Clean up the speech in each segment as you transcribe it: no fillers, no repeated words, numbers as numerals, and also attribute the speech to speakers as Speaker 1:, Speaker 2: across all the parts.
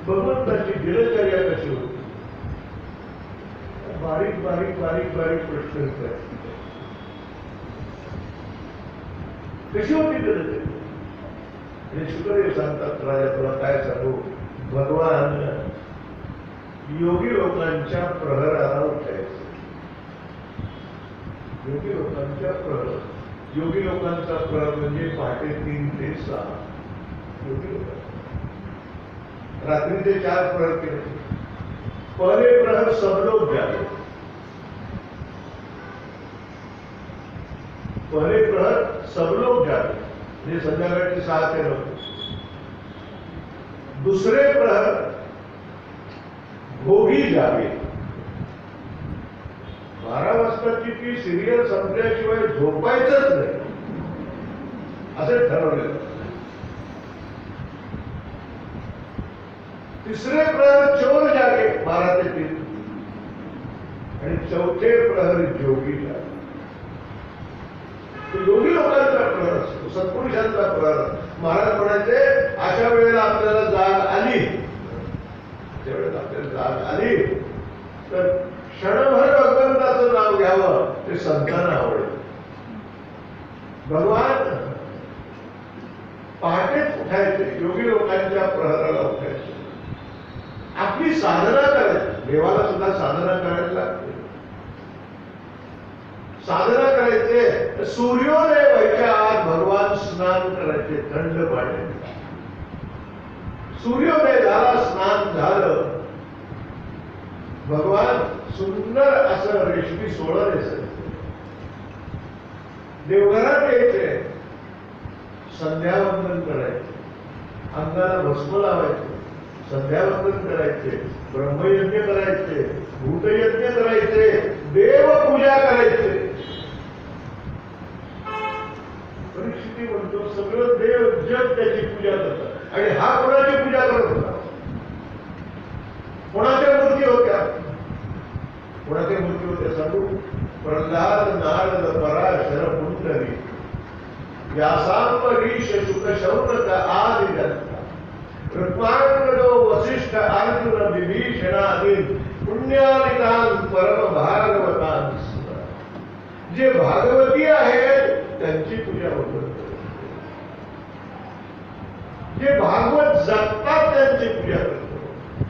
Speaker 1: भगवंताची दिनचर्या कशी होती, बारीक बारीक बारीक बारीक प्रश्न विचारायचे. कशी होती दिनचर्या? आणि शुक्रदेव सांगतात, राजा तुला काय सांगू, भगवान योगी लोकांच्या प्रहराला उठायचे. योगी लोकांच्या प्रहर, योगी लोकांचा प्रहर म्हणजे पहाटे 3 ते 6. योगी लोक रात्रीचे 4 प्रहर केले. पहले प्रहर सब लोग जागे, पहले प्रहर सब लोग जागे म्हणजे संध्याकाळचे 6 ते 9. दुसरे प्रहर भोगी जागे. 12 वाजताची ती सिरियल संपल्याशिवाय झोपायचंच नाही असं ठरवलेलं. तिसरे प्रहर चोर जागे 12 ते 3 आणि चौथे प्रहर जोगी जागे. तो योगी लोकांचा प्रहर असतो, सत्पुरुषांचा प्रहर. महाराज म्हणायचे अशा वेळेला आपल्याला जाग आली, त्यावेळेला आपल्याला जाग आली तर क्षणभर भगवंताचं नाव घ्यावं, ते संतांना आवडेल. भगवान पहाटेच उठायचे, योगी लोकांच्या प्रहराला उठायचे. आपली साधना करायची, देवाला सुद्धा साधना करायला लागते. साधना करायचे, सूर्योदय व्हायच्या आत भगवान स्नान करायचे थंड पाण्याने. सूर्योदय झाला, स्नान झालं, भगवान सुंदर असं रेशमी सोळं नेसायचे, देवघरात यायचे, संध्यावंदन करायचे, अंगाला भस्म लावायचे, संध्यावंदन करायचे, ब्रह्मयज्ञ करायचे, भूतयज्ञ करायचे, देवपूजा करायचे. परीक्षिती म्हणतो सगळं देव जग त्याची पूजा करतात. आणि हा कोणाची पूजा करत होता? कोणाच्या मूर्ती होत्या? कोणाच्या मूर्ती होत्या सांगू? प्रल्हाद, नारद, पराशर, पुंडरी, व्यासांब, ऋष, शुक, शौनक आदि जनता, रुक्मांगदो, वसिष्ठ, अर्जुन, विभीषण आदी पुण्यालिकान परम भागवतान. जे भागवती आहेत त्यांची पूजा होत, जे भागवत जगतात त्यांची पूजा करतो,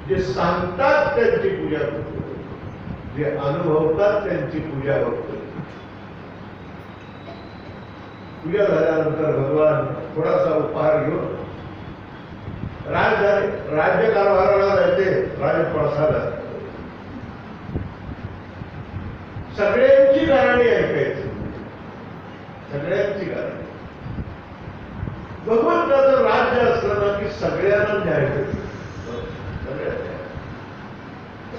Speaker 1: जे सांगतात त्यांची पूजा करतो, जे अनुभवतात त्यांची पूजा होते. पूजा झाल्यानंतर भगवान थोडासा उपहार घेऊन राज्यकारभाराला जायचे, राजप्रसादात. सगळ्यांची गाणी ऐकायची, सगळ्यांची गाणी. भगवंताचं राज्य असलं ना की सगळ्यांना न्याय भेटतो.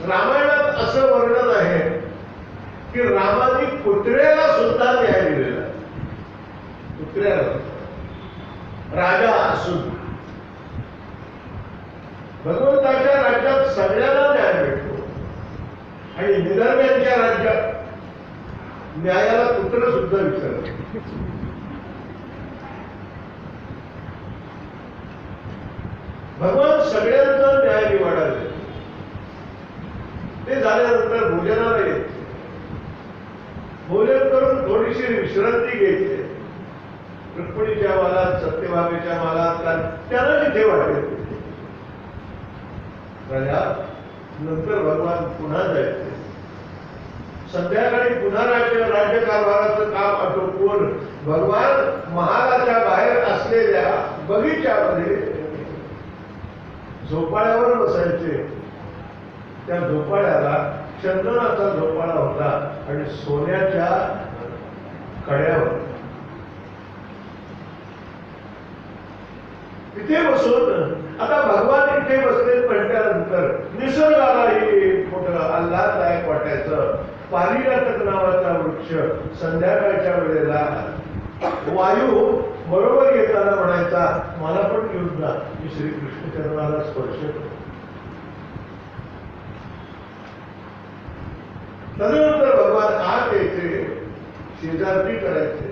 Speaker 1: रामायणात असं वर्णन आहे की रामाने कुत्र्याला सुद्धा न्याय दिलेला. कुत्र्याला राजा असून भगवंताच्या राज्यात सगळ्यांना न्याय भेटतो. आणि निधर्म्यांच्या राज्यात न्यायाला कुत्र सुद्धा विचारत. भगवान सगळ्यांचा न्याय निवाडायचे. ते झाल्यानंतर भोजनाला यायचे, भोजन करून थोडीशी विश्रांती घ्यायची. रुक्मिणीच्या मालात, सत्यभामेच्या मालात, त्यांना जिथे वाटेल नंतर भगवान पुन्हा जायचे. संध्याकाळी पुन्हा राज्यकारभाराचं काम आटोपून भगवान महालाच्या बाहेर असलेल्या बगीच्यामध्ये झोपाळ्यावर बसायचे. त्या झोपाळ्याला चंदनाचा झोपाळा होता आणि सोन्याच्या कड्यावर. तिथे बसून आता भगवान इथे बसले म्हटल्यानंतर निसर्गालाही मोठं आल्हाददायक वाटायचं. पारिजातक नावाचा वृक्ष संध्याकाळच्या वेळेला वायू बरोबर येताना म्हणायचा, मला पण घेऊन जा, मी श्रीकृष्ण चरणाला स्पर्श करतो. तदनंतर भगवान आत यायचे, शेजारती करायचे,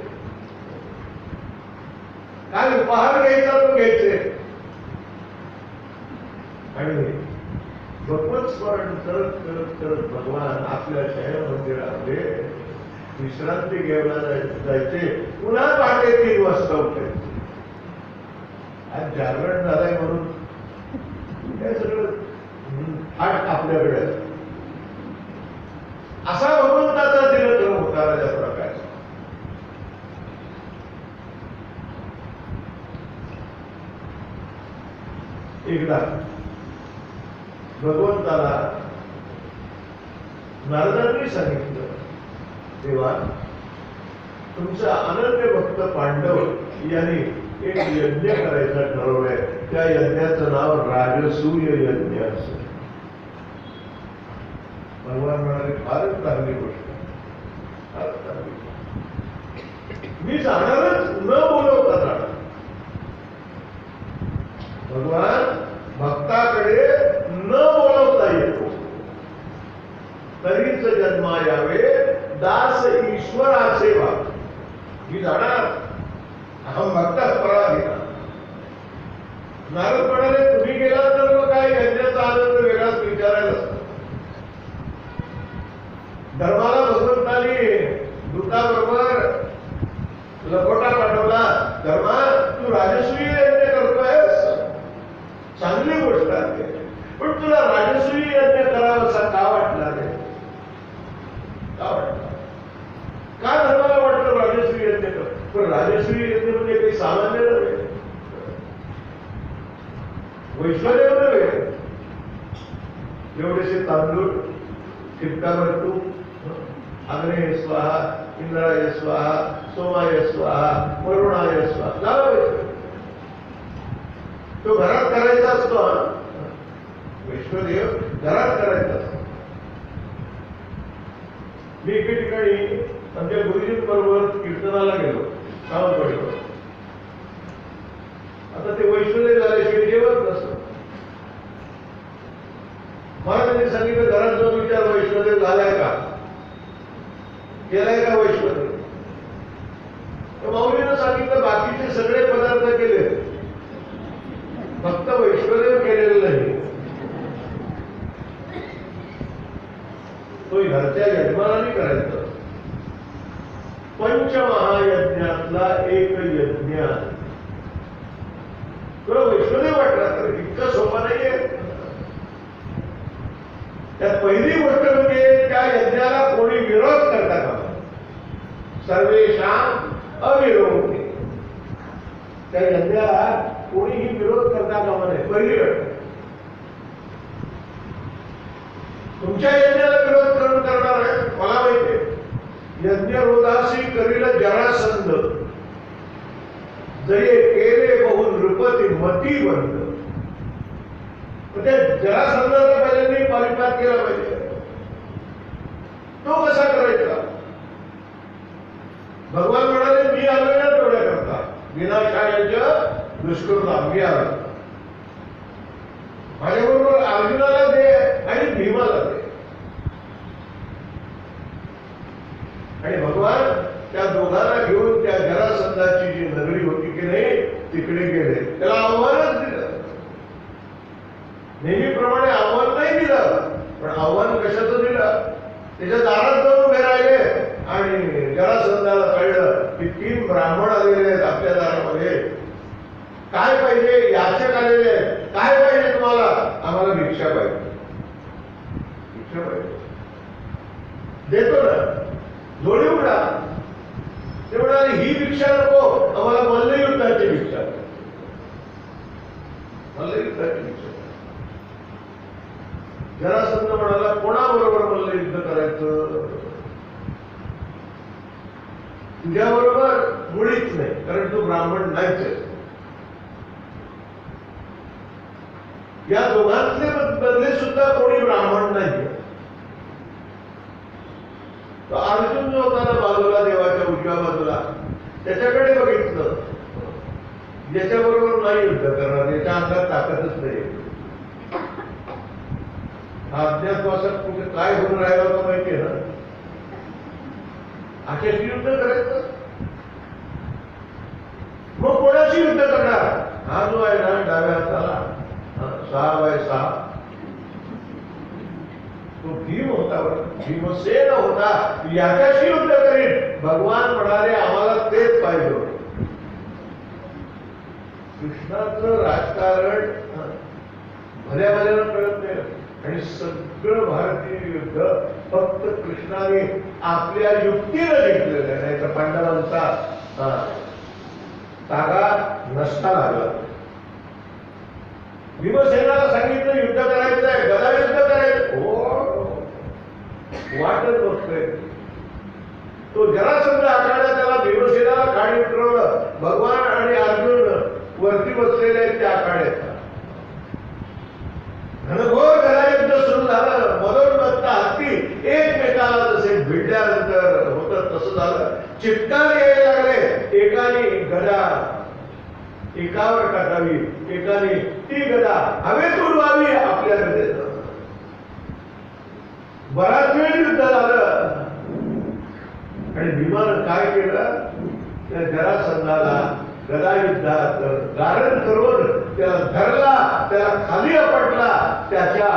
Speaker 1: काय उपहार घ्यायचा तो घ्यायचे. आणि भगवत स्मरण करत करत करत भगवान आपल्या शयन मंदिरामध्ये विश्रांती घ्यायला जायचे. पुन्हा पहाटे 3 वाजता उठायचे. आज जागरण झालंय म्हणून हे सगळं हाट आपल्याकडे असतं. असा भगवंताचा दिनक्रम होता राजा प्रकाश. एकदा भगवंताला नारदांनी सांगितलं, तेव्हा तुमचा अनन्य भक्त पांडव यांनी एक यज्ञ करायचा ठरवलंय. त्या यज्ञाचं नाव राजसूय यज्ञ असं. भगवान म्हणाले, फारच चांगली गोष्ट, फारच चांगली. मी जाणारच, न बोलवता जाणार. भगवान भक्ताकडे न बोलवता येतो. तरीच जन्मा यावे दास ईश्वराचे वा. मी जाणार, अहम भक्त पराधीना. नारद म्हणाले, तुम्ही गेला तर मग काय यज्ञाचा आनंद वेगळाच विचारायला असतो. धर्माला भगवंतांनी दूताबरोबर लपोटा पाठवला. धर्मा, तू राजसूय यज्ञ करतोयस, चांगली गोष्ट आहे, पण तुला राजसूय यज्ञ करावासा का वाटला रे? का वाटला? का धर्माला वाटलं राजसूय यज्ञ कर? पण राजसूय यज्ञ म्हणजे काही सामान्य नव्हे, वैश्वदेव नव्हे. एवढेसे तांदूळ, ठिपकाभर तूप, अग्ने स्वाहा, इंद्राय स्वाहा, सोमाय स्वाहा, वरुणाय स्वाहा, लावायचं. तो घरात करायचा असतो. वैश्वदेव घरात करायचा असतो. मी एके ठिकाणी आमच्या गुरुजींबरोबर कीर्तनाला गेलो, सावंतवाडीवर. आता ते वैश्वदेव झाल्याशिवाय जेवत नसतं. मला त्यांनी सांगितलं, घरात जाऊन विचार, वैश्वदेव झालाय का, केलाय का वैश्वदेव? माऊलीनं सांगितलं, बाकीचे सगळे पदार्थ केले, फक्त वैश्वदेव केलेलं नाही. तो घरच्या यजमानाने करायचं. पंचमहायज्ञातला एक यज्ञ. तुला वैश्वदेव वाटला तर इतकं सोपं नाहीये. त्यात पहिली गोष्ट म्हणजे त्या यज्ञाला कोणी विरोध करता कामा. सर्वेषां अविरोध. त्या यज्ञाला कोणीही विरोध करता कामा नये, पहिली गोष्ट. तुमच्या यज्ञाला विरोध करून करणार आहे मला माहिती आहे. यज्ञ रोधाशी करील जरासंध, जये केले बहु नृपती मती बंद. त्या जरासंधाचा पहिल्यांनी पारिपात केला पाहिजे. तो कसा करायचा? भगवान म्हणाले, मी आलोय ना तेवढ्या करता, विनाशाच्या दुष्कृता मी आलो. माझ्याबरोबर अर्जुनाला दे आणि भीमाला दे. आणि भगवान त्या दोघांना घेऊन त्या जरासंधाची जी नगरी होती की नाही तिकडे गेले. त्याला आव्हानच दिलं. नेहमीप्रमाणे आव्हान नाही दिलं, पण आव्हान कशाचं दिलं? त्याच्या दारात जाऊन उभे राहिले आणि जरासंधाला कळलं की 3 ब्राह्मण आलेले आहेत आपल्या दारामध्ये. काय पाहिजे? याचक आलेले आहेत. काय पाहिजे तुम्हाला? आम्हाला भिक्षा पाहिजे. भिक्षा पाहिजे, देतो ना, जोडी उडा. ते म्हणाले, ही भिक्षा नको, आम्हाला मल्लयुद्धाची भिक्षा. मल्लयुद्धाची भिक्षा. जरासंध म्हणाला, कोणाबरोबर मल्लयुद्ध करायचं? तुझ्याबरोबर मुळीच नाही, कारण तू ब्राह्मण नाहीच आहे. या दोघांतले बदले सुद्धा कोणी ब्राह्मण नाही. अर्जुन जो होता ना बाजूला, देवाच्या उजव्या बाजूला, त्याच्याकडे बघितलं. ज्याच्याबरोबर नाही युद्ध करणार, याच्या अंगात ताकदच नाही. अज्ञातवासात कुठे काय होऊन राहिला होता माहितीये ना? अशाशी युद्ध करायचं. मग कोणाशी युद्ध करणार? हा जो आहे ना डाव्या हाताला 6x6 तो भीम होता, भीमसेन होता, याच्याशी युद्ध करीन. भगवान म्हणाले आम्हाला तेच पाहिजे होते. कृष्णाचं राजकारण भल्या भल्याला कळत नाही आणि सगळं भारतीय युद्ध फक्त कृष्णाने आपल्या युक्तीनं जिंकलेलं आहे. नाही तर पांडवांचा तागा नसता लागला. भीमसेनाला सांगितलं युद्ध करायचं आहे, गदा युद्ध करायचं. हो वाटत बघतोय. तो जरासंध आखाडा त्याला भीमसेनाला खाली उतरवलं. भगवान आणि अर्जुन वरती बसलेले आहेत त्या आखाड्यात. घनघोर गदायुद्ध सुरू झालं. मदोन्मत्त हत्ती एकमेकाला जसे भिडल्यानंतर होतं तसं झालं. चित्कार यायला लागले. एकाने गदा एकावर टाकावी, एकाने ती गदा हवेत उडवावी आपल्या गदेत. बराच वेळ युद्ध झालं आणि भीमानं काय केलं, त्या जरासंधाला गदा युद्धात धारण करून त्याला धरला, त्याला खाली आपटला. त्याच्या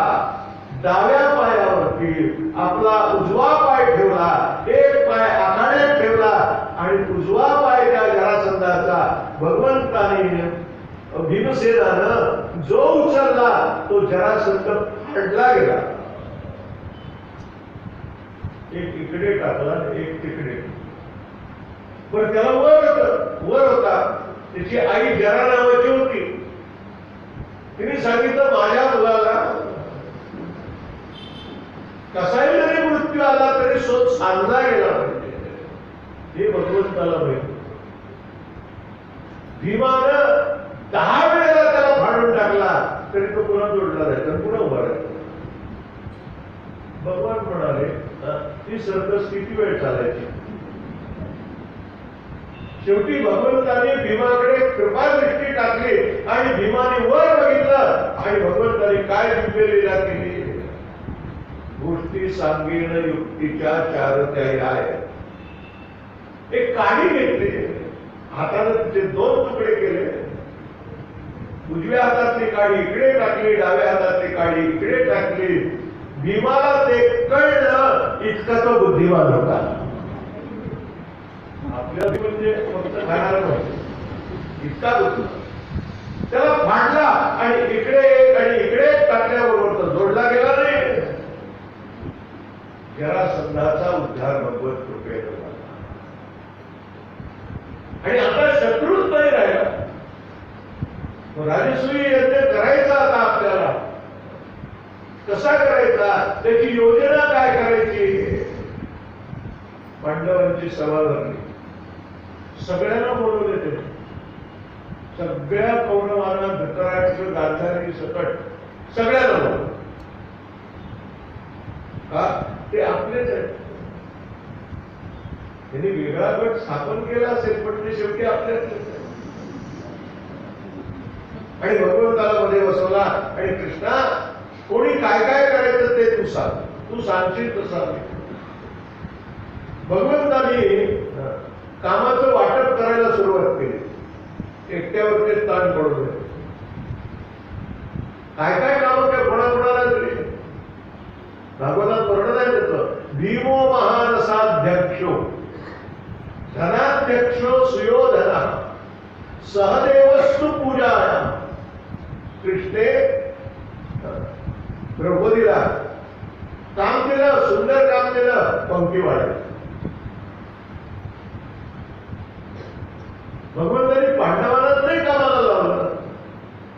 Speaker 1: डाव्या पायावरती आपला उजवा पाय ठेवला, एक पाय आखाड्यात ठेवला आणि उजवा पाय त्या जरासंधाचा भगवंताने भीमसेनानं जो उचलला तो जरासंध फाडला गेला. एक इकडे टाकला, एक तिकडे. पण त्याला वर होता. त्याची आई जरा नावाची होती. तिने सांगितलं माझ्या मुलाला कसाही जरी मृत्यू आला तरी शोध सांगला गेला पाहिजे. हे भगवंताला माहिती. भीमानं 10 वेळेला त्याला फाडून टाकला तरी तो पुन्हा जोडला नाही, तर पुन्हा उभा राहिला. भगवान म्हणाले ती सर्कस किती वेळ चालायची. शेवटी भगवंताने भीमाकडे कृपा दृष्टी टाकली आणि भीमाने वर बघितलं आणि भगवंताने काय दिव्य लीला केली. गोष्टी सांगेन युक्तीच्या चारत्याही आहे. एक काडी घेतली, हाताने तिचे 2 तुकडे केले. उजव्या हातातली काडी इकडे टाकली, डाव्या हातातली काडी इकडे टाकली. भीमाला ते कळलं. इतका तो बुद्धिमान होता. आपल्या म्हणजे फक्त खाणार नव्हतं, इतका बुद्धिमान. त्याला फाडला आणि इकडे एक आणि इकडे टाकल्याबरोबर तो जोडला गेला नाही. जरासंधाचा उद्धार भगवत कृपेने झाला. आणि आता शत्रूच नाही राहिला. राजसूय यज्ञ करायचा आता आपल्याला. कसा करायचा, त्याची योजना काय करायची. पांडवांची सभा झाली. सगळ्यांना बोलवले ते. सगळ्या कौरवांना, धृतराष्ट्र, गांधारी सकट सगळ्यांना बोलवलं. का ते आपलेच आहेत. त्यांनी वेगळा गट स्थापन केला असेल पण ते शेवटी आपल्याच. आणि भगवंताला मध्ये बसवला आणि कृष्णा कोणी काय काय करायचं ते तू सांग, तू सांगशील तसं. भगवंताने कामाचं वाटप करायला सुरुवात केली. एकट्यावरती ताण पडू नये. काय काय काम काय कोणाकोणाला दिली. भागवतात वर्णन आहे त्याचं. भीमो महारसाध्यक्षो धनाध्यक्षो सुयोधन सहदेवस्तु पूजा. कृष्णे द्रौपदीला काम केलं, सुंदर काम केलं, पंक्ती वाढली. भगवंतांनी पांडवांनाच नाही कामाला लावलं,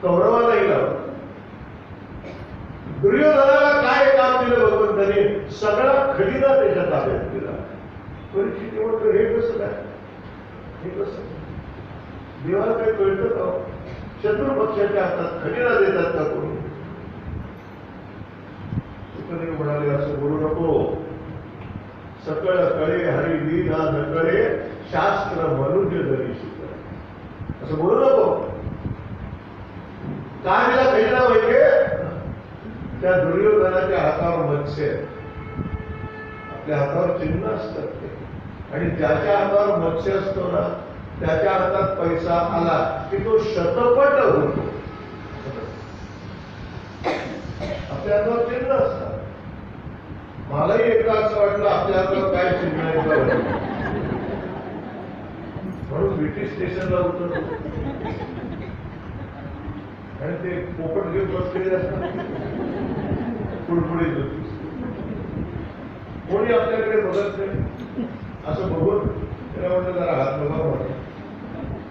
Speaker 1: कौरवालाही लावलं. दुर्योधनाला काय काम दिलं भगवंतांनी, सगळा खजिना त्याच्या ताब्यात दिला. परीक्षित म्हणतो हे कसं काय, हे कसं. देवाला काही कळतं का. शत्रू पक्षाच्या हातात खजिना देतात का कोणी. म्हणाले असं बोलू नको. सकळ कळे हरी वीरा नकळे शास्त्र मनुष्य जरी शिकले. असं बोलू नको. काय दिला खजिना माहितीये. त्या दुर्योधनाच्या हातावर मत्स्य, आपल्या हातावर चिन्ह असतात ते. आणि ज्याच्या हातावर मत्स्य असतो ना त्याच्या हातात पैसा आला की तो शतपट होतो. पक्षांवर चिन्ह असतात. मलाही एकदा असं वाटलं आपल्याला काय चिन्ह आहे का, म्हणून ब्रिटिश स्टेशनला उतरलो आणि ते पोपट घेऊन बसलेले असतात, पुढपुढे होती, कोणी आपल्याकडे बघत नाही. असं बघून त्याला म्हटलं जरा हात बघा म्हणून.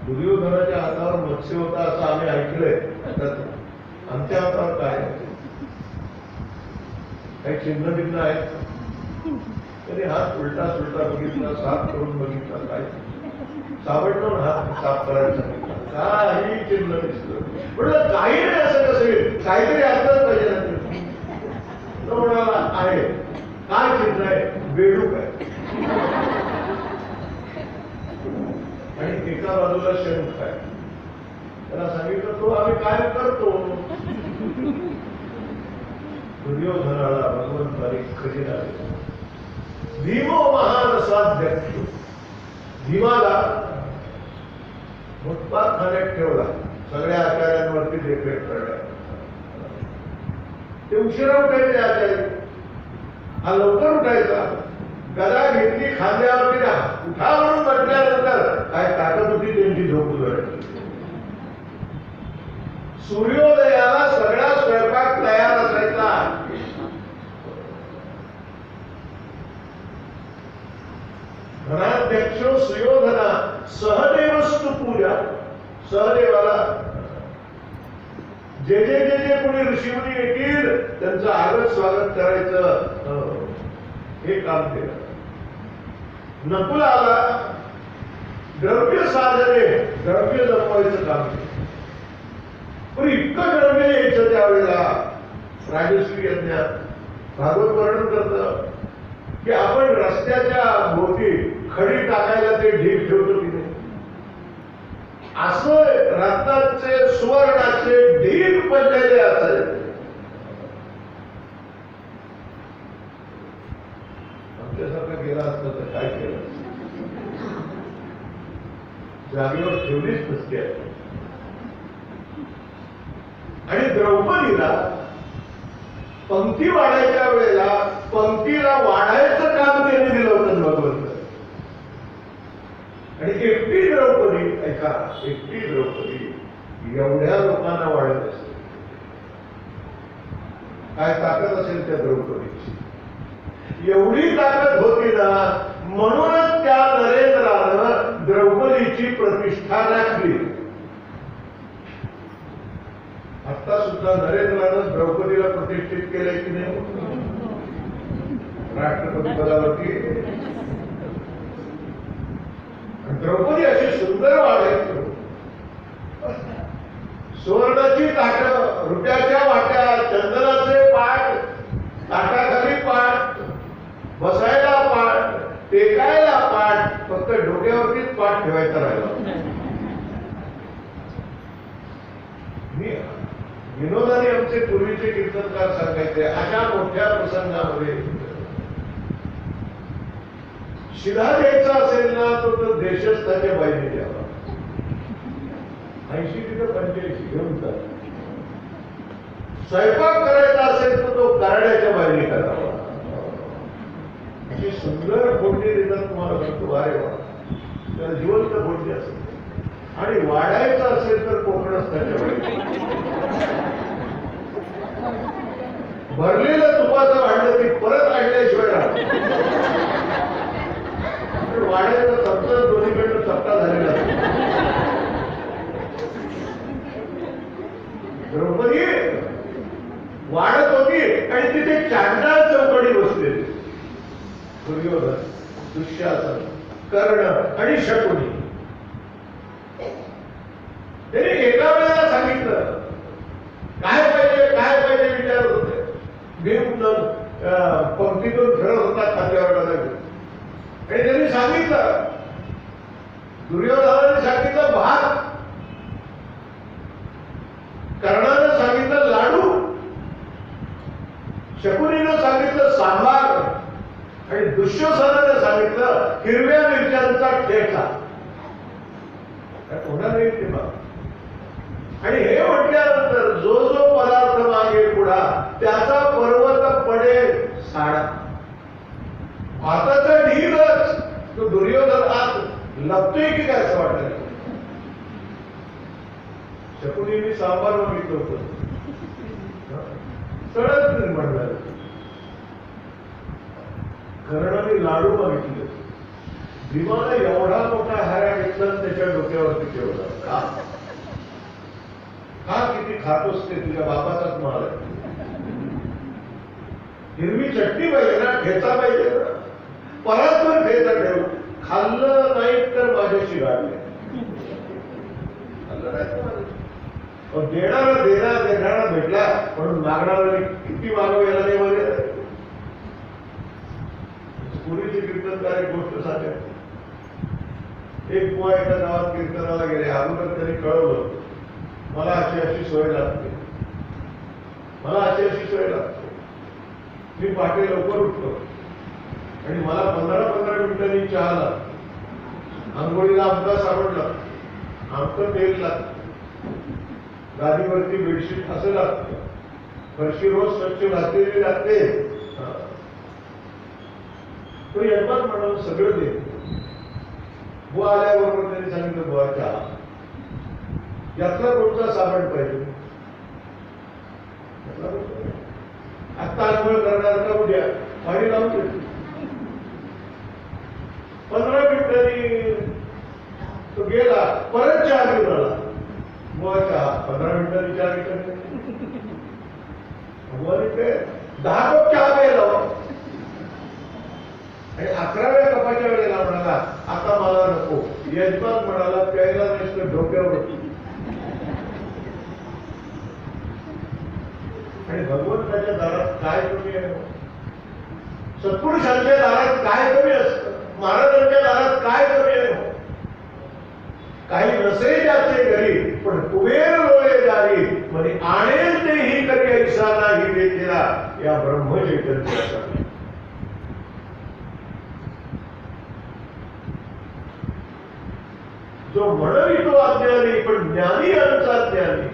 Speaker 1: दुर्योधनाच्या हातावर मत्स्य होता असं आम्ही ऐकलंय, आमच्या हातावर काय काही चिन्ह भिन्न आहेत. त्याने हात उलटा सुलटा बघितला, साफ करून बघितला, काय सावडून हात साफ करायला सांगितला, काही चिन्ह दिसलं. म्हटलं काही नाही, असं कसं काहीतरी असलंच पाहिजे ना. तो म्हणाला आहे. काय चिन्ह आहे? बेडूक आहे आणि एका बाजूला शंख आहे. त्याला सांगितलं तो आम्ही काय करतो. दुर्योधनाला भगवंताने खजिना दिला. भीमो महान साध्यक्ष. भीमाला फुटपाथ खाण्यात ठेवला, सगळ्या आचार्यांवरती देखरेख करण्यात. ते उशिरा उठायचे आचार्य, हा लवकर उठायचा. गदा घेतली खांद्यावरती, उठा म्हणून म्हटल्यानंतर काय ताकद होती त्यांची झोप उघडली. सूर्योदयाला सगळा स्वयंपाक तयार असायचा. धनाध्यक्ष सुयोधना सहदेवस्तु पूजा. सहदेवाला जे जे जे जे कोणी ऋषीमुनी येतील त्यांचं आगत स्वागत करायचं हे काम केलं. नकुलाला द्रव्य साधने, द्रव्य जमवायचं काम केलं. पण इतकं द्रव्य यायचं त्यावेळेला राजश्री यज्ञात भागवत वर्णन करतं की आपण रस्त्याच्या भोवती खडी टाकायला ते ढीग ठेवतो की नाही, असं रत्नाचे सुवर्णाचे ढीग पडलेले असायचे. आमच्यासारखं गेला असतं तर काय केलं, जागेवर ठेवलीच नसते. आणि द्रौपदीला पंक्ती वाढायच्या वेळेला पंक्तीला वाढायचं काम त्यांनी दिलं होतं भगवंत. आणि एकटी द्रौपदी, ऐका, एकटी द्रौपदी एवढ्या लोकांना वाढत असते. काय ताकद असेल त्या द्रौपदीची, एवढी ताकद होती ना. म्हणूनच त्या नरेंद्रानं द्रौपदीची प्रतिष्ठा राखली. आता सुद्धा नरेंद्रानं द्रौपदीला प्रतिष्ठित केलंय की नाही राष्ट्रपती पदावरती. द्रौपदी अशी सुंदर वाढायची. सुवर्णाची ताटं, रुपयाच्या वाट्या, चंदनाचे पाट, ताटाखाली पाट, बसायला पाट, टेकायला पाट, फक्त डोक्यावरतीच पाट ठेवायचा राहिला. विनोदाने आमचे पूर्वीचे कीर्तनकार सांगायचे, अशा मोठ्या प्रसंगामध्ये शिधा द्यायचा असेल ना तो देशस्थाच्या बाईने द्यावा. 80 तिथं 85 घेऊन जा. स्वयंपाक करायचा असेल तर तो कराड्याच्या बाईने करावा. अशी सुंदर फोडणी देतात तुम्हाला सांगतो. अरे वा, त्याला जिवंत फोडणी असेल. आणि वाढायचं असेल तर कोकणस्थाच्या बाईने. भरलेलं तुपाचं भांडं ती परत आणल्याशिवाय राहत. वाड्याचा चपचा दोन्हीकडनं चपटा झालेला. द्रौपदी वाढत होती आणि तिथे चांडाळ चौकडी बसलेली. दुर्योधन, दुःशासन, कर्ण आणि शकुनी. त्यांनी एका वेळेला सांगितलं काय पाहिजे काय पाहिजे विचारत होते. भीम पंक्तीतून फिरत होता खात्यावर. आणि त्यांनी सांगितलं, दुर्योधनाने सांगितलं भात, कर्णानं सांगितलं लाडू, शकुनीनं सांगितलं सांबार आणि दुःशासनाने सांगितलं हिरव्या मिरच्यांचा ठेचा. होणार नाही ते बघ. आणि हे म्हटल्यानंतर जो जो पदार्थ मागे पुढा त्याचा साडा भाताचा ढीगच तो दुर्योधन आत लपतोय की काय असं वाटलं. शकुनीने सांबार मागितलं होतं, सडक निर्माण झालं. कर्णाने लाडू मागितले. भीमाला एवढा मोठा हारा घेतला त्याच्या डोक्यावरती ठेवला. का हा किती खातोस ते तुझ्या बापाचाच माल आहे. हिरवी चटणी पाहिजे ना, ठेचा पाहिजे ना, परस्पर ठेचा ठेव. खाल्लं नाही तर माझ्याशी गाडले. खाल्लं नाही तर माझ्याशी. देणारा भेटला म्हणून मागणारा किती मागव याला नाही मध्ये. पूर्वीचे कीर्तनकार एक गोष्ट सांगायची. एक बुवा एका गावात कीर्तनाला गेले. अगोदर त्यांनी कळवलं मला अशी सोय लागते, मला अशी सोय लागते. मी पहाटे लवकर उठतो आणि मला 15 मिनिटांनी चहा लागतो. आंघोळीला आमचा साबण लागतो, आमचं तेल लागतं, गादीवरती बेडशीट असं लागतं, फरशी रोज स्वच्छ घातलेली लागते. तो यजमान म्हणाल सगळं दे. बुवा आल्याबरोबर त्यांनी सांगितलं बुवा चहा, यातला कोणता साबण पाहिजे. आत्ता आंघोळ करणार का उद्या पाणी लावून देतो. 15 मिनिटांनी तो गेला, परत चहा घेऊन आला. बुवा चहा 15 मिनिटांनी चहा घेतला. बुवाने ते 10 कप चहा प्यायला आणि 11व्या कपाच्या वेळेला म्हणाला आता मला नको. यजमान म्हणाला प्यायला नसतं डोक्यावर. आणि भगवंताच्या दारात काय कमी आहे. सत्पुरुषांच्या दारात काय कमी असतं, महाराजांच्या दारात काय कमी आहे. काही नसे त्याचे घरी पण कुबेर लोळे दारी म्हणजे आणेल तेही कधी ऐसा नाही देखीला या ब्रह्मचैतन्यासाठी. जो म्हणवी तो अज्ञानी पण ज्ञानी आमचा ज्ञानी.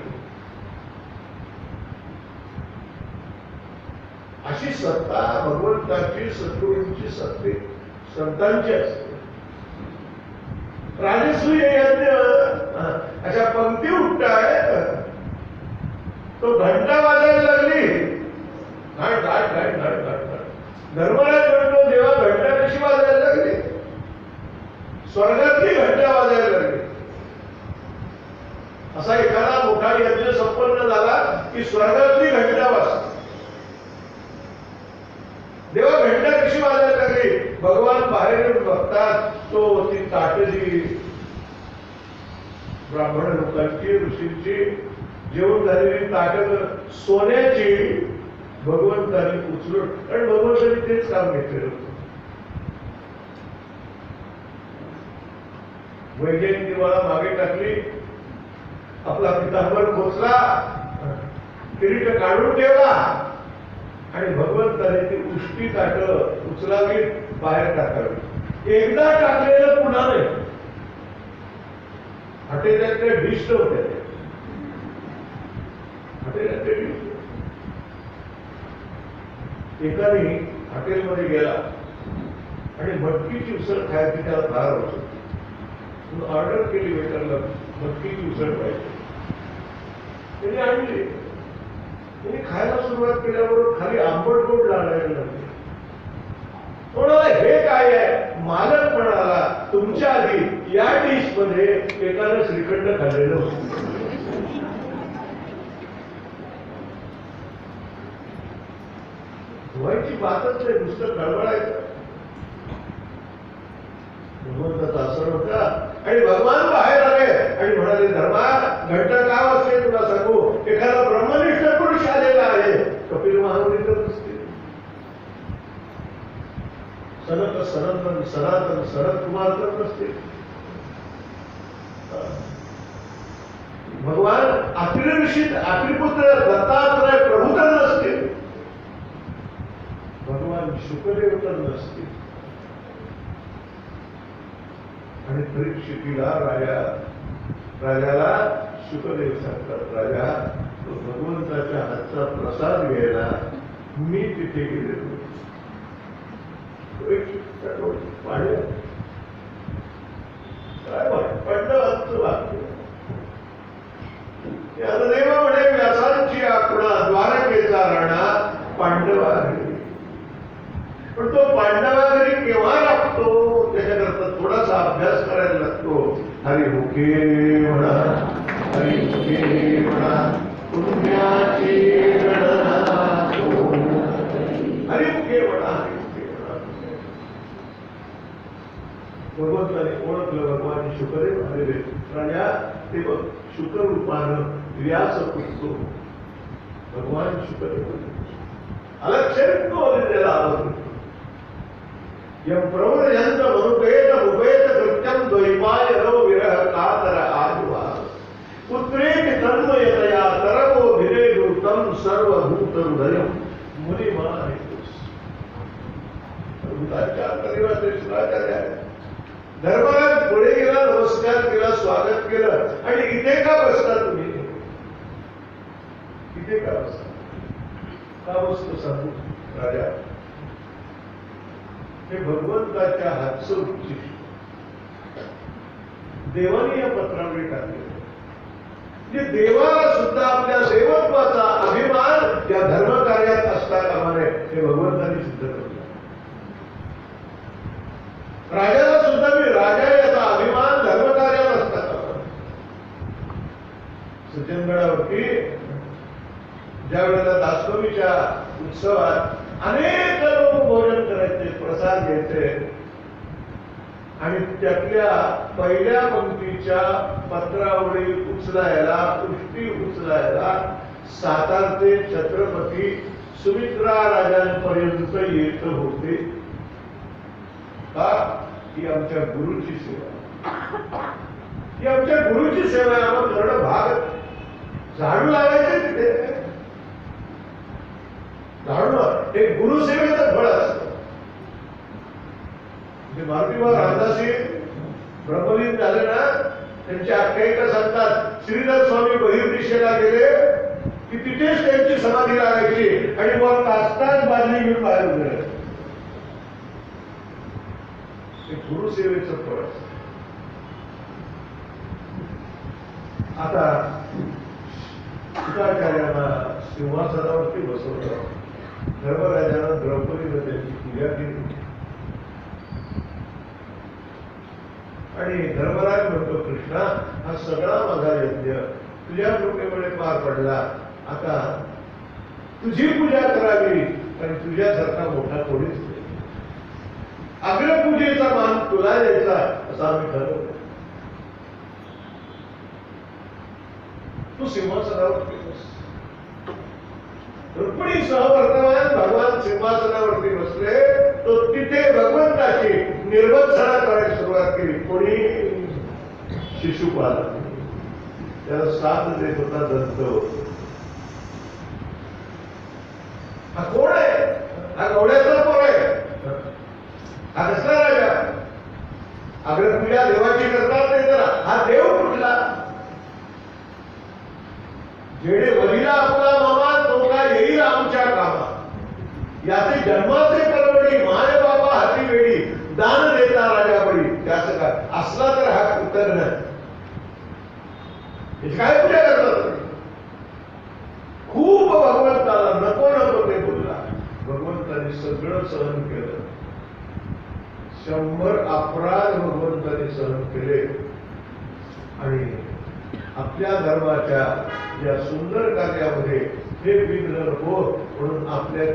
Speaker 1: अशी सत्ता भगवंताची सद्गुरूंची सत्ते संतांची असते. राजसूय यज्ञ अशा पंक्ती उठताय. तो घंटा वाजायला लागली. घाट घाट घाट घाट घाट घाट. धर्मराज म्हणतो देवा घंटा कशी वाजायला लागली. स्वर्गातली घंटा वाजायला लागली. असा एखादा मोठा यज्ञ संपन्न झाला की स्वर्गातली घंटा वाजते. देवा घंटा कशी वाजायला लागली. भगवान बाहेर येऊन बघतात तो ती ताटली ब्राह्मण लोकांची ऋषींची जेवण झालेली ताटत सोन्याची भगवंतांनी उचलून, कारण भगवंतांनी तेच काम घेतलेलं होतं. वैजयंती दिवाळा मागे टाकली, आपला पितांबर खोचला, किरीट काढून ठेवला आणि भगवंताने ती उष्टी ताट उचलावी बाहेर टाकावी. एकदा टाकलेलं पुन्हा नाही. हॉटेलातल्या डिश होत्या त्या. हॉटेलातल्या डिश. एकाने हॉटेलमध्ये गेला आणि मटकीची उसळ खायची त्याला फार होत. ऑर्डर केली वेटरला मटकीची उसळ पाहिजे. त्याने आणली. त्याने खायला सुरुवात केल्याबरोबर खाली आंबट गोड लागायला लागले. म्हणाला हे काय आहे. मालक म्हणाला तुमच्या आधी या डिश मध्ये एकानं श्रीखंड खाल्लेलं होतं. धुवायची बातच नाही, नुसतं कळवळायचं. भगवंताचा असर होता आणि भगवान बाहेर आले आणि म्हणाले धर्मा घंटा का वाजते तुला सांगू. एखादा ब्रह्मनिष्ठ पुरुष आलेला आहे. कपिल महामुनी तर नसते. सनत सनातन सनातन सनत कुमार तर नसते. भगवान आपले ऋषी आपली पुत्र दत्तात्रय प्रभू तर नसते. भगवान शुकदेव तर नसते. आणि परीक्षितीला राजाला शुकदेव सांगतात राजा तो भगवंताच्या हातचा प्रसाद घ्यायला मी तिथे गेलेलो. पाहिजे काय पांडवांचं वाक्य देवा म्हणे व्यासांची आकडा द्वारकेचा राणा पांडवा घरी. पण तो पांडवा घरी केव्हा लागतो त्याच्याकरता थोडासा अभ्यास करायला लागतो. हरिमुखे म्हणा हरिमुखे म्हणा पुण्याची गणना हरिमुखे म्हणा हरिमुखे म्हणा. भगवंताने ओळखलं भगवान शुकदेव आलेले राजा ते बघ शुक रूपानं व्यास पुजतो भगवान शुकदेव अलक्षरित त्याला आवडतो. यम प्रवरयंत मनुपेत मुपेत कृत्यम द्वैपायनो विरह कातर आजुवा पुत्रेक तन्मयतया तरवो भिरेदूतम सर्वभूत हृदयम मुनिमानितुस. शुक्राचार्य धर्मराज पुढे गेला, नमस्कार केला, स्वागत केलं. आणि इथे का बसता तुम्ही? इथे का बसता? का बसतो सांगू राजा? हे भगवंताच्या हातचं उच्चिष्ट देवाने या पत्रावली टाकले. म्हणजे देवाला सुद्धा आपल्या देवत्वाचा अभिमान या धर्म कार्यात असता कामा नये हे भगवंतांनी सिद्ध केलं. राजाला सुद्धा मी राजा याचा अभिमान धर्म कार्यात असता कामा नये. सज्जनगडावरती ज्या वेळेला दासकवीच्या उत्सवात अनेक लोक भोजन करायचे, प्रसाद घ्यायचे आणि त्यातल्या पहिल्या पंक्तीच्या पत्रावळी उचलायला, पुष्टी उचलायला सातारचे छत्रपती सुमित्रा राजांपर्यंत येत होते. का? ही आमच्या गुरुची सेवा, ही आमच्या गुरुची सेवा आहे. आम्हाला करणं भाग. झाडू लावायचे तिथे झाडू हे गुरुसेवेचं फळ असतं. मारुती रामदासी ब्रह्मलीन झाले ना, त्यांची आख्यायिका सांगतात. श्रीधर स्वामी बहिर्दिशेला गेले की तिथेच त्यांची समाधी लागायची आणि मग तास बाजली घेऊन बाहेर उभे. गुरुसेवेचं फळ. आता शुकाचार्यांना सिंहासनावरती बसवलं. धर्मराजानं द्रौपदीनं त्यांची पूजा केली आणि धर्मराज म्हणतो, कृष्णा हा सगळा माझा यज्ञ तुझ्या कृपेमुळे पार पडला. आता तुझी पूजा करावी आणि तुझ्यासारखा मोठा कोणीच नाही. अग्रपूजेचा मान तुला द्यायचा असं आम्ही ठरवलं. तू सिंहासनावरती बस. रुक्मिणीसह वर्तमान भगवान सिंहासनावरती बसले. तो तिथे भगवंताची निर्वंसना करायला सुरुवात केली. कोणी? शिशुपाल. त्याला साथ देत होता दंत. हा कोण आहे? हा गवड्याचा कोण आहे? हा कसला राजा? अग्रपूजा देवाची करतात नाही तर हा देव कुठला? जेडे वलीला आपला मामा तो का येईल आमच्या कामा. याचे जन्माचे परवडी माय बाबा हाती वेळी दान देता राजा बळी. त्याचं काय असला तर हा कृतज्ञ. काय पूजा करतात? खूप भगवंताला नको नको ते बोलला. भगवंताने सगळं सहन केलं. 100 अपराध भगवंताने सहन केले आणि आपल्या धर्माच्या या सुंदर कार्यामध्ये हे विघ्न नको म्हणून आपल्या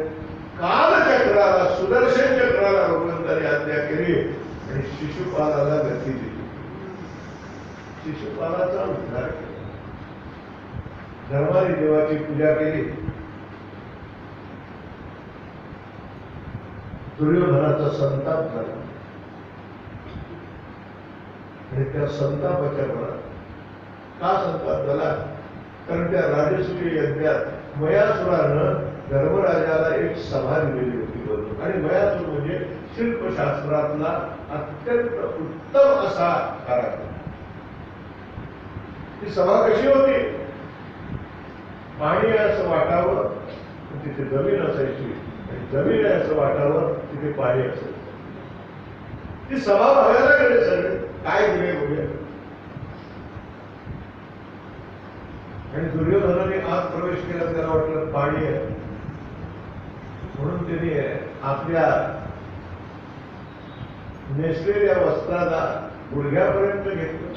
Speaker 1: कालचक्राला, सुदर्शन चक्राला भगवंताने आज्ञा केली आणि शिशुपालाला गती दिली. शिशुपालाचा उद्धार केला. धर्माने देवाची पूजा केली. दुर्योधनाचा संताप झाला आणि त्या संतापाच्या मनात का संताप झाला? कारण त्या राजसूय यज्ञात मयासुरानं धर्मराजाला एक सभा दिलेली होती बरोबर. आणि मयासुर म्हणजे शिल्पशास्त्रातला अत्यंत उत्तम असा कारागीर. ती सभा कशी होती? पाणी असं वाटावं तिथे जमीन असायची आणि जमीन असं वाटावं तिथे पाणी असायचं. ती सभा बघायला गेले सगळे, काय दिले बघूया. आणि दुर्योधनाने आत प्रवेश केला, त्याला वाटलं पाणी आहे, म्हणून त्याने आपल्या नेसलेल्या वस्त्राला गुडघ्यापर्यंत घेतलं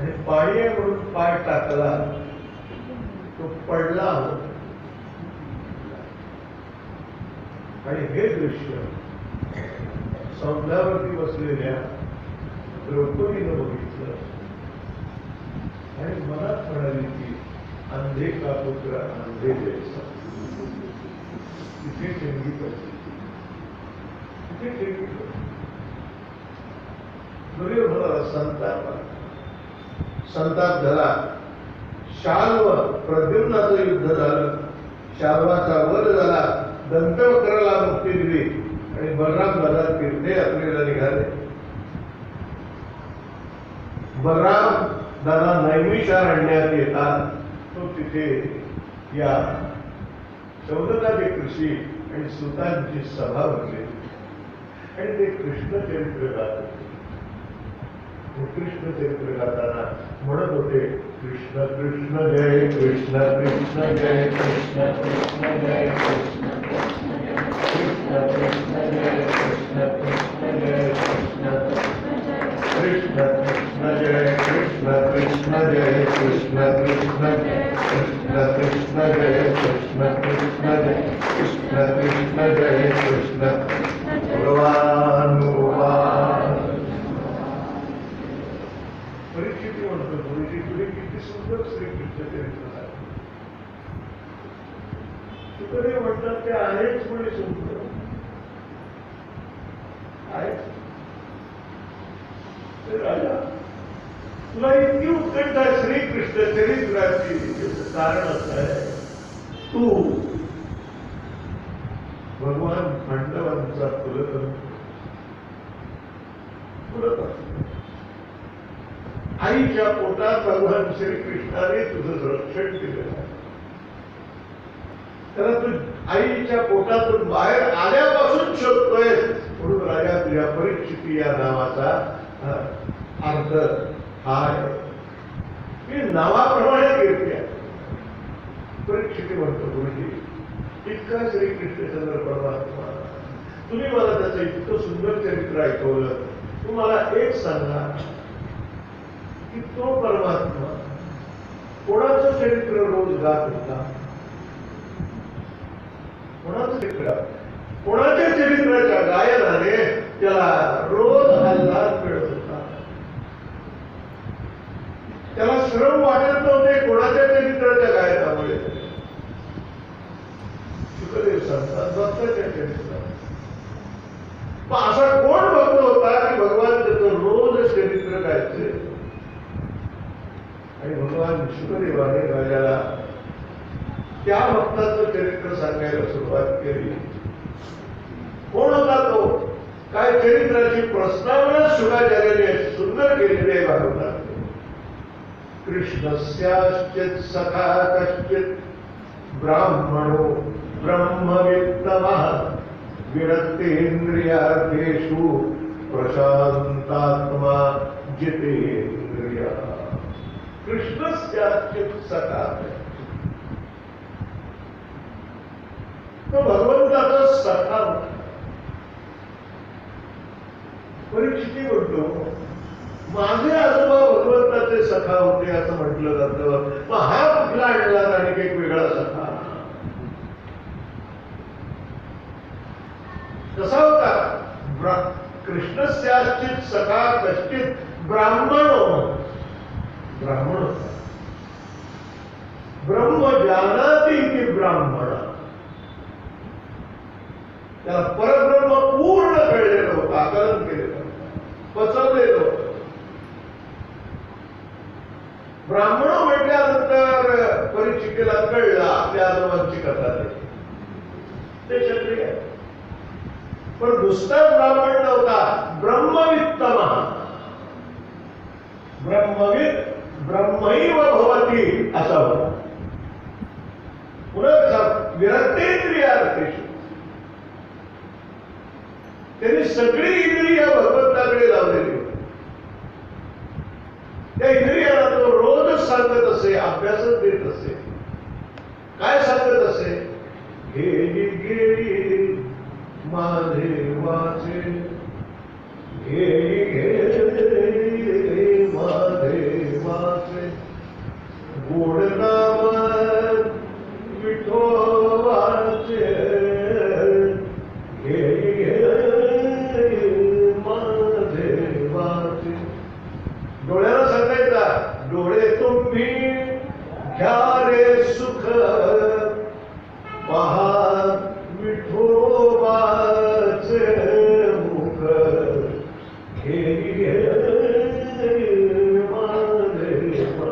Speaker 1: आणि पाणी आहे म्हणून पाय टाकला, तो पडला होता. आणि हे दृश्य सौंदावरती बसलेल्या द्रौपदीनं बघितलं आणि मनात म्हणाली की अंधे का पुत्र अंधे जैसा. तिथे ठेंगी पडली, तिथे ठेंगी पडली. दुर्योधनाला संताप झाला. शाल्व प्रद्युम्नाचं युद्ध झालं, शाल्वाचा वध झाला, दंतवक्राला मुक्ती दिली आणि बलराम दादा तीर्थे यात्रेला निघाले. बलराम दादा नैमिषारण्यात येतात. तो तिथे या शौनकादी ऋषी आणि सुतांची सभा भरली आणि ते कृष्ण चरित्र गात होते. कृष्ण चरित्र गाताना म्हणत होते, कृष्ण कृष्ण जय कृष्ण कृष्ण जय कृष्ण कृष्ण जय कृष्ण कृष्ण कृष्ण जय कृष्ण कृष्ण जय कृष्ण कृष्ण कृष्ण जय कृष्ण कृष्ण जय कृष्ण कृष्ण कृष्ण कृष्ण जय कृष्ण कृष्ण जय कृष्ण कृष्ण जय कृष्ण. भगवान परिस्थिती म्हणतो, गुरुजी किती सुंदर श्रीकृष्ण चरित्र आहे. तुकडे म्हणतात ते आहेच म्हणजे सुंदर आहे. राजा तुला इतकी उत्कंठा श्रीकृष्ण चरित्राची कारण असं आहे, तू भगवान पांडवांचा कुलकर्णी आईच्या पोटात भगवान श्रीकृष्णाने तुझं रक्षण केलेलं आहे. त्याला तू आईच्या पोटातून बाहेर आल्यापासून शोधतोय. म्हणून राजा तुझ्या परीक्षिती या नावाचा अर्थ हा आहे. मी नावाप्रमाणे कीर्ती आहे. परीक्षिती म्हणतो गुरुजी इतका श्रीकृष्णचंद्र परमात्मा, तुम्ही मला त्याचं इतकं सुंदर चरित्र ऐकवलं. तुम्हाला एक सांगा की तो परमात्मा कोणाचं चरित्र रोज गात होता? कोणाचं चरित्र? कोणाच्या चरित्राच्या गायनाने त्याला रोज आल्हाद मिळत होता? त्याला श्रम वाटत नव्हते कोणाच्या चरित्राच्या गायनामुळे. शुकदेव सांगतात भक्ताच्या चरित्रात. असा कोण भक्त होता की भगवान त्याचं रोज चरित्र गायचे? आणि भगवान शुकदेवाने राजाला त्या भक्ताचं चरित्र सांगायला सुरुवात केली. कोण होता तो? काय चरित्राची प्रस्तावना शुकाचार्याने सुंदर केलेली आहे भागवतात. कृष्णस्याश्चित् सखा कश्चित् ब्राह्मणो ब्रह्मवित्तमः विरक्तेन्द्रियार्थेषु प्रशांतात्मा जितेन्द्रियः. कृष्णस्याश्चित् सखा, तो भगवंताचा सखा होता. परीक्षिती म्हणतो माझे आजोबा भगवंताचे सखा होते असं म्हटलं जातं. मग हा कुठला आणला आणि एक वेगळा सखा कसा होता? कृष्णस्याश्चित् सखा कश्चित् ब्राह्मणो, ब्राह्मण होता. ब्रह्म जानाति इति ब्राह्मण, त्याला परब्रह्म पूर्ण कळलेलं होतं, आकलन केलेलं होतं, पचवलेलं होतं. ब्राह्मण म्हटल्यानंतर परीक्षितेला कळलं आपल्या आजोबांची कथा ते क्षत्रिय आहे. पण दुसरा ब्राह्मण नव्हता, ब्रह्मवित्तमः. ब्रह्मविद ब्रह्मैव भवति असा होता. पुन्हा विरक्तेंद्रियार्थेषु, त्यांनी सगळी इंद्रिय भगवंताकडे लावलेली होती. त्या इंद्रियाला तो रोजच सांगत असे, अभ्यासच देत असे. काय सांगत असे? गेली गेली महादेवाचे, गेली गेली महादेवाचे, गोड नाम विठोबाचे, गेली गेली महादेवाचे. डोळ्याला सांगायचा, डोळे तुम्ही घ्या रे सुख, पहा विठोबाचे मुख, घेरी घेरी महादेवा.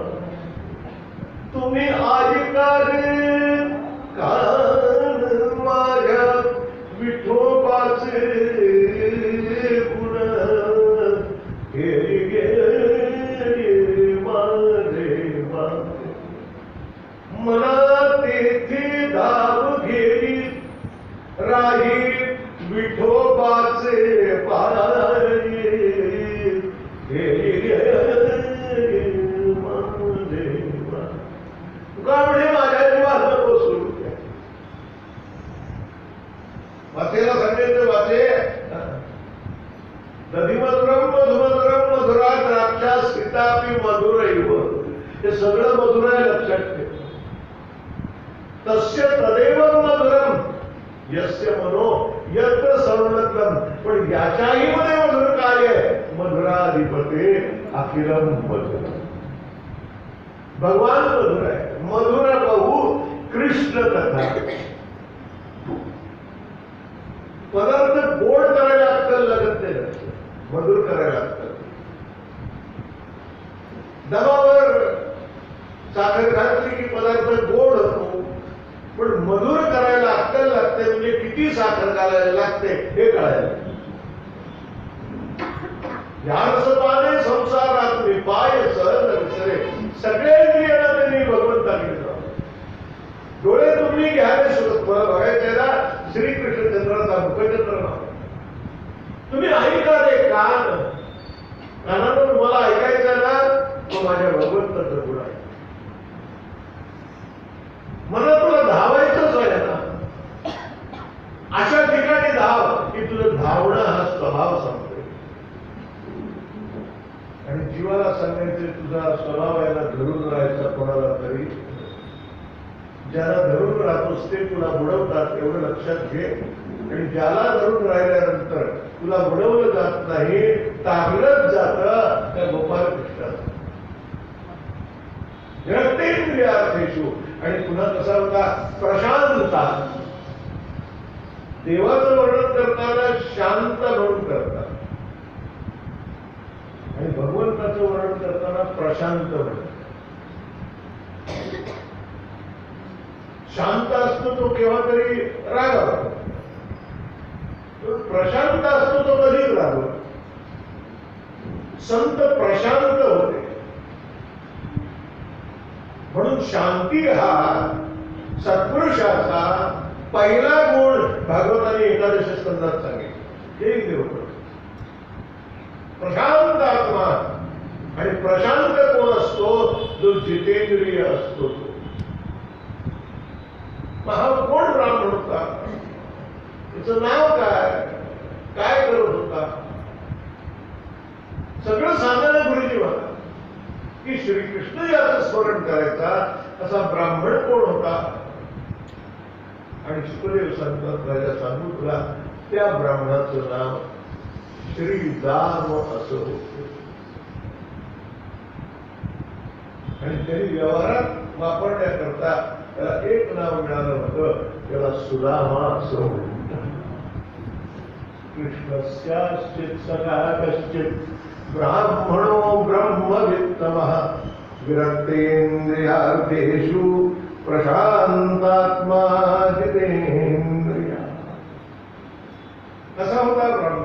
Speaker 1: तुम्ही ऐका रे कान माझ्या विठोबाचे गुण, घेरी घेरी महादेवा. मना तेथे धाव घेरी राही विठोबाचे पायी, घेरी घेरी महादेवा. गावडे माझ्या जीवाला बसू द्या. वाचेला सांगितलं, वाचे दधिमधुरम मधुमधुरम मधुरा द्राक्षा सीतापी मधुरैव. हे सगळं मधुर आहे, लक्षात ठेव. तस्य तदेव मधुरम यस्य मनो यत्र संलग्नम. पण याच्याही मध्ये मधुर काय आहे? मधुराधिपते अखिलम मधुर. भगवान मधुर आहे. मधुर बहु कृष्ण कथा. पदार्थ गोड करायला अक्कल लागत नाही, मधुर करायला अक्कल. दबावर साखर घातली की पदार्थ गोड होतो, पण मधुर करायला अक्कल लागते. म्हणजे किती साखर घालायला लागते हे कळायला. यारसपाने संसारात विपाय सहज विसरे. सगळे इंद्रियांना त्यांनी भगवंताकडे जावं. डोळे तुम्ही घ्यावे सुद्धा बघायचे ना, श्रीकृष्णचंद्राचा मुखचंद्र नाव. तुम्ही ऐका रे कान, कानानं तुम्हाला ऐकायचं ना, तो माझ्या भगवंताचं गुण आहे. मला तुला धावायचंच आहे ना, अशा ठिकाणी धाव की तुझं धावणं हा स्वभाव सांगतोय. आणि जीवाला सांगायचे तुझा स्वभाव याला धरून राहायचा कोणाला तरी. ज्याला धरून राहतोस ते तुला बुडवतात एवढं लक्षात घे. आणि ज्याला धरून राहिल्यानंतर तुला बुडवलं जात नाही, टाकलंच जात त्या गोपाल कृष्णात. रक्तेंद्रियार्थेषु. आणि पुन्हा कसा होता? प्रशांतता. देवाचं वर्णन करताना शांत म्हणून करतात, आणि भगवंताचं वर्णन करताना प्रशांत म्हणतात. शांत असतो तो केव्हा तरी रागावतो, प्रशांत असतो तो कधीच रागवतो. संत प्रशांत होते. म्हणून शांती हा सत्पुरुषाचा पहिला गुण भागवताने एकादश स्कंदात सांगितले. हे देव प्रशांत आत्मा. आणि प्रशांत कोण असतो? जो जितेंद्रिय असतो. हा कोण ब्राह्मण होता? त्याचं नाव काय? काय करत होता? सगळं सांगायला गुरुजी मला की श्रीकृष्ण याचं स्मरण करायचा असा ब्राह्मण कोण होता? आणि शुकदेव सांगतात, राजा सांगू तुला, त्या ब्राह्मणाचं नाव श्रीदाम असं होतं. आणि त्यांनी व्यवहारात वापरण्याकरता त्याला एक नाव मिळालं होतं, त्याला सुदामा असं होतं. कृष्णस्याश्चित् सखा कश्चित् ब्राह्मणो ब्रह्मवित्तमः विरक्तेन्द्रियार्थेषु प्रशांतात्मा जितेन्द्रिया. कसा होता ब्राह्मण?